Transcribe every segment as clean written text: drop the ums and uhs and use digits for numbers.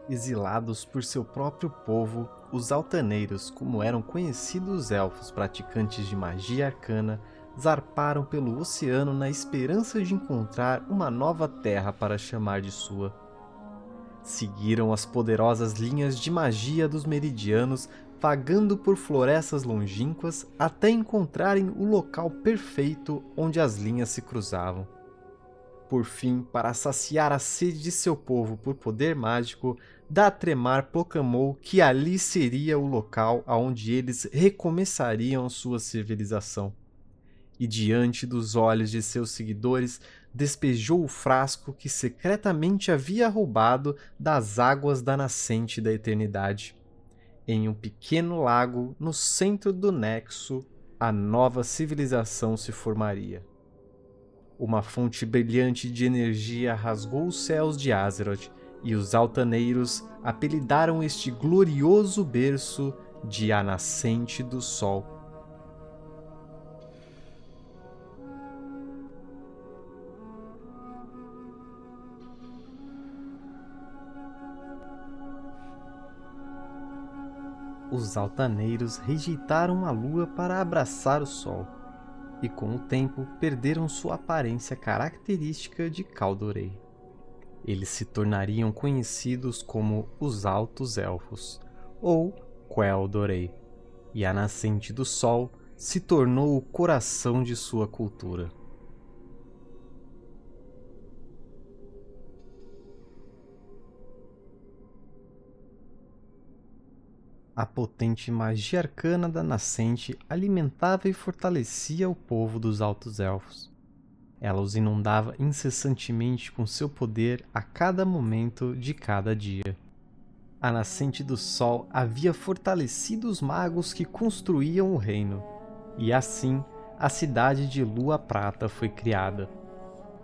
Exilados por seu próprio povo, os altaneiros, como eram conhecidos os elfos praticantes de magia arcana, zarparam pelo oceano na esperança de encontrar uma nova terra para chamar de sua. Seguiram as poderosas linhas de magia dos meridianos, vagando por florestas longínquas até encontrarem o local perfeito onde as linhas se cruzavam. Por fim, para saciar a sede de seu povo por poder mágico, Datremar proclamou que ali seria o local aonde eles recomeçariam sua civilização. E diante dos olhos de seus seguidores, despejou o frasco que secretamente havia roubado das águas da nascente da eternidade. Em um pequeno lago no centro do Nexo, a nova civilização se formaria. Uma fonte brilhante de energia rasgou os céus de Azeroth, e os altaneiros apelidaram este glorioso berço de A Nascente do Sol. Os altaneiros rejeitaram a lua para abraçar o sol, e com o tempo perderam sua aparência característica de Kaldorei. Eles se tornariam conhecidos como os Altos Elfos, ou Quel'Dorei, e a nascente do sol se tornou o coração de sua cultura. A potente magia arcana da nascente alimentava e fortalecia o povo dos Altos Elfos. Ela os inundava incessantemente com seu poder a cada momento de cada dia. A nascente do sol havia fortalecido os magos que construíam o reino, e assim a cidade de Lua Prata foi criada.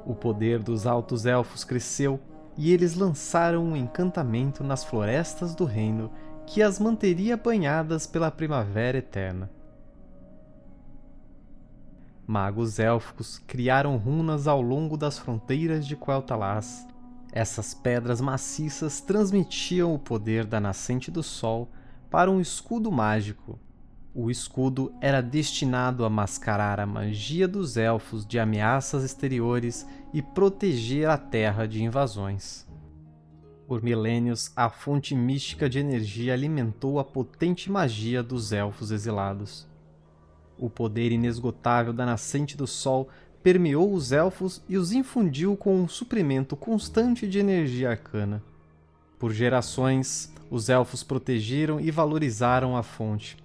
O poder dos Altos Elfos cresceu e eles lançaram um encantamento nas florestas do reino que as manteria banhadas pela primavera eterna. Magos élficos criaram runas ao longo das fronteiras de Quel'Thalas. Essas pedras maciças transmitiam o poder da nascente do sol para um escudo mágico. O escudo era destinado a mascarar a magia dos elfos de ameaças exteriores e proteger a terra de invasões. Por milênios, a fonte mística de energia alimentou a potente magia dos elfos exilados. O poder inesgotável da nascente do sol permeou os elfos e os infundiu com um suprimento constante de energia arcana. Por gerações, os elfos protegeram e valorizaram a fonte,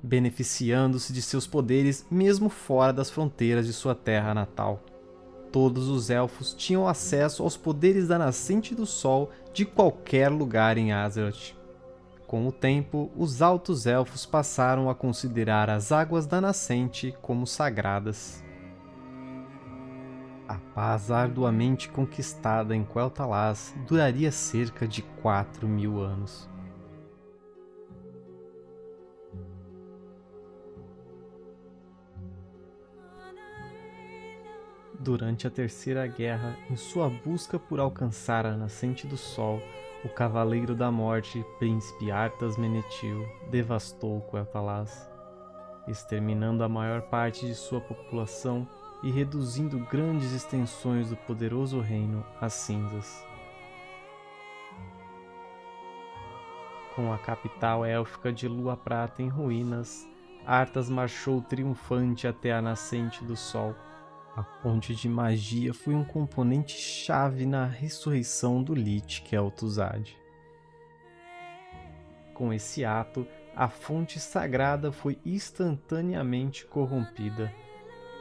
beneficiando-se de seus poderes mesmo fora das fronteiras de sua terra natal. Todos os elfos tinham acesso aos poderes da nascente do sol de qualquer lugar em Azeroth. Com o tempo, os Altos Elfos passaram a considerar as águas da nascente como sagradas. A paz arduamente conquistada em Quel'Thalas duraria cerca de 4.000 anos. Durante a Terceira Guerra, em sua busca por alcançar a nascente do sol, o Cavaleiro da Morte, Príncipe Arthas Menethil, devastou Quel'Thalas, exterminando a maior parte de sua população e reduzindo grandes extensões do poderoso reino a cinzas. Com a capital élfica de Lua Prata em ruínas, Arthas marchou triunfante até a nascente do sol. A fonte de magia foi um componente chave na ressurreição do Lich Kel'Thuzad. Com esse ato, a fonte sagrada foi instantaneamente corrompida.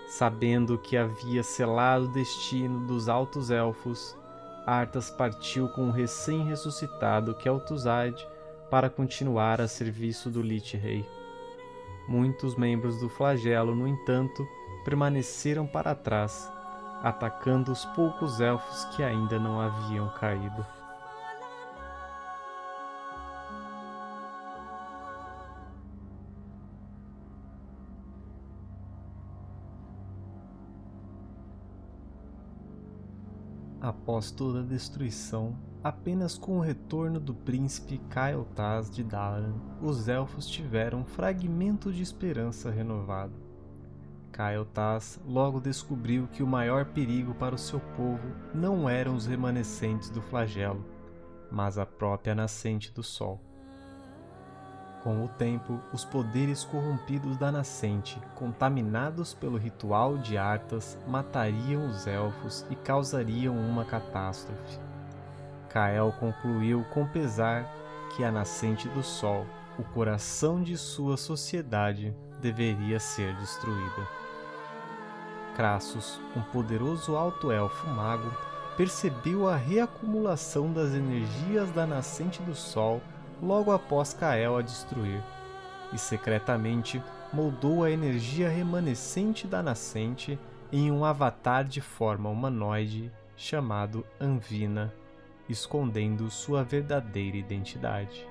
Sabendo que havia selado o destino dos Altos Elfos, Arthas partiu com o recém-ressuscitado Kel'Thuzad para continuar a serviço do Lich Rei. Muitos membros do Flagelo, no entanto, permaneceram para trás, atacando os poucos elfos que ainda não haviam caído. Após toda a destruição, apenas com o retorno do príncipe Cael'thas de Dalaran, os elfos tiveram um fragmento de esperança renovado. Cael'thas logo descobriu que o maior perigo para o seu povo não eram os remanescentes do flagelo, mas a própria nascente do sol. Com o tempo, os poderes corrompidos da nascente, contaminados pelo ritual de Arthas, matariam os elfos e causariam uma catástrofe. Kael concluiu com pesar que a nascente do sol, o coração de sua sociedade, deveria ser destruída. Crassus, um poderoso alto-elfo mago, percebeu a reacumulação das energias da nascente do sol logo após Kael a destruir, e secretamente moldou a energia remanescente da nascente em um avatar de forma humanoide chamado Anvina, escondendo sua verdadeira identidade.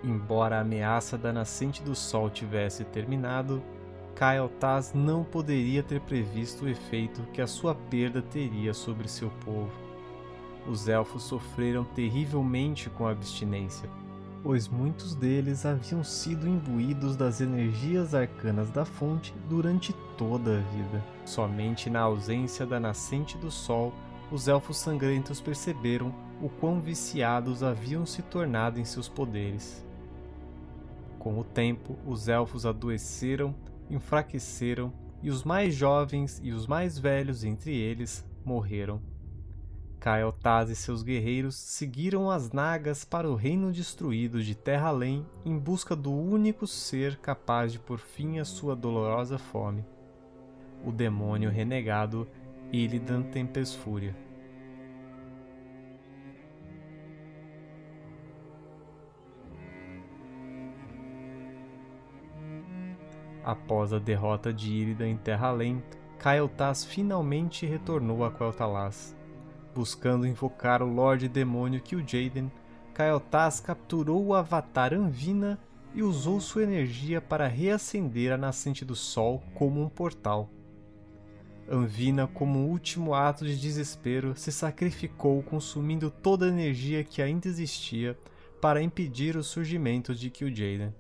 Embora a ameaça da nascente do sol tivesse terminado, Cael'thas não poderia ter previsto o efeito que a sua perda teria sobre seu povo. Os elfos sofreram terrivelmente com a abstinência, pois muitos deles haviam sido imbuídos das energias arcanas da fonte durante toda a vida. Somente na ausência da nascente do sol, os elfos sangrentos perceberam o quão viciados haviam se tornado em seus poderes. Com o tempo, os elfos adoeceram, enfraqueceram, e os mais jovens e os mais velhos entre eles morreram. Cael'thas e seus guerreiros seguiram as Nagas para o reino destruído de Terra-além em busca do único ser capaz de pôr fim à sua dolorosa fome, o demônio renegado Illidan Tempestfúria. Após a derrota de Illidan em Terra-além, Cael'thas finalmente retornou a Quel'Thalas. Buscando invocar o Lorde Demônio Kil'jaeden, Cael'thas capturou o avatar Anvina e usou sua energia para reacender a nascente do sol como um portal. Anvina, como último ato de desespero, se sacrificou consumindo toda a energia que ainda existia para impedir o surgimento de Kil'jaeden.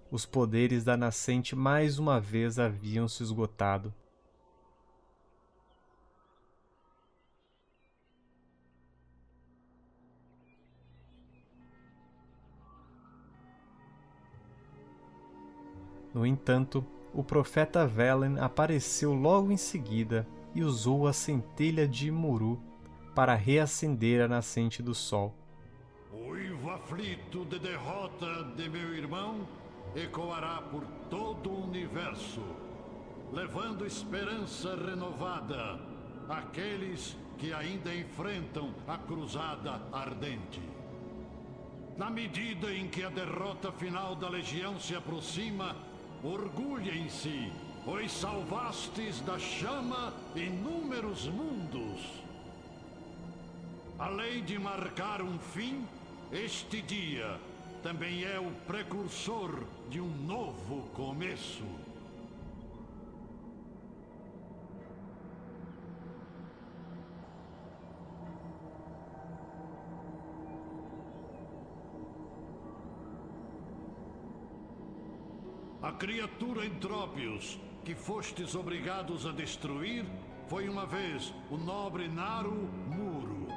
Os poderes da nascente mais uma vez haviam se esgotado. No entanto, o profeta Velen apareceu logo em seguida e usou a centelha de Muru para reacender a nascente do sol. O uivo aflito de derrota de meu irmão ecoará por todo o universo, levando esperança renovada àqueles que ainda enfrentam a cruzada ardente. Na medida em que a derrota final da Legião se aproxima, orgulhem-se, pois salvastes da chama inúmeros mundos. Além de marcar um fim, este dia também é o precursor de um novo começo. A criatura Entrópios, que fostes obrigados a destruir, foi uma vez o nobre Naru Muru.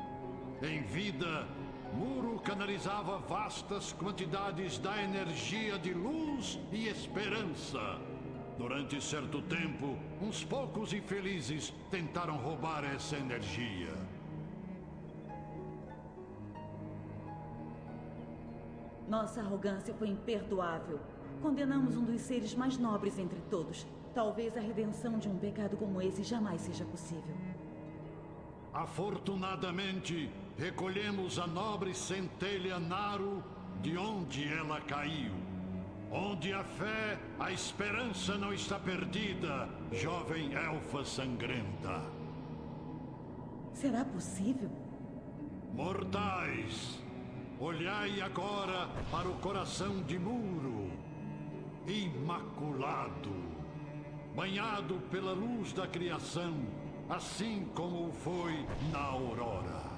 Em vida, Muru canalizava vastas quantidades da energia de luz e esperança. Durante certo tempo, uns poucos infelizes tentaram roubar essa energia. Nossa arrogância foi imperdoável. Condenamos um dos seres mais nobres entre todos. Talvez a redenção de um pecado como esse jamais seja possível. Afortunadamente, recolhemos a nobre centelha Naru de onde ela caiu. Onde a fé, a esperança não está perdida, jovem elfa sangrenta. Será possível? Mortais, olhai agora para o coração de Muru, imaculado, banhado pela luz da criação, assim como foi na aurora.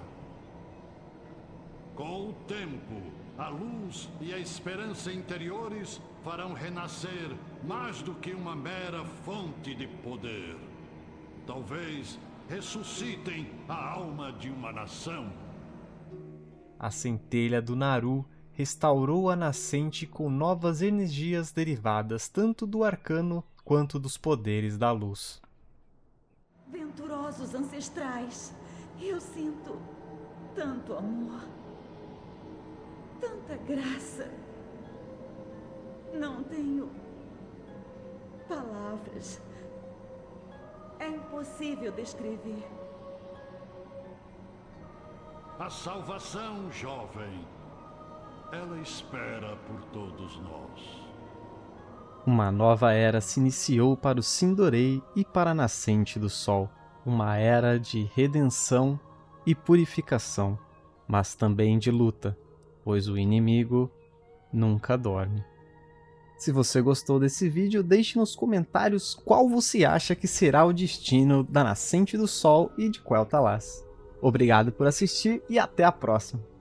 Com o tempo, a luz e a esperança interiores farão renascer mais do que uma mera fonte de poder. Talvez ressuscitem a alma de uma nação. A centelha do Naru restaurou a nascente com novas energias derivadas tanto do arcano quanto dos poderes da luz. Venturosos ancestrais, eu sinto tanto amor, tanta graça. Não tenho palavras. É impossível descrever. A salvação, jovem, ela espera por todos nós. Uma nova era se iniciou para o Sindorei e para a nascente do sol. Uma era de redenção e purificação, mas também de luta, pois o inimigo nunca dorme. Se você gostou desse vídeo, deixe nos comentários qual você acha que será o destino da Nascente do Sol e de Quel'Thalas. Obrigado por assistir e até a próxima!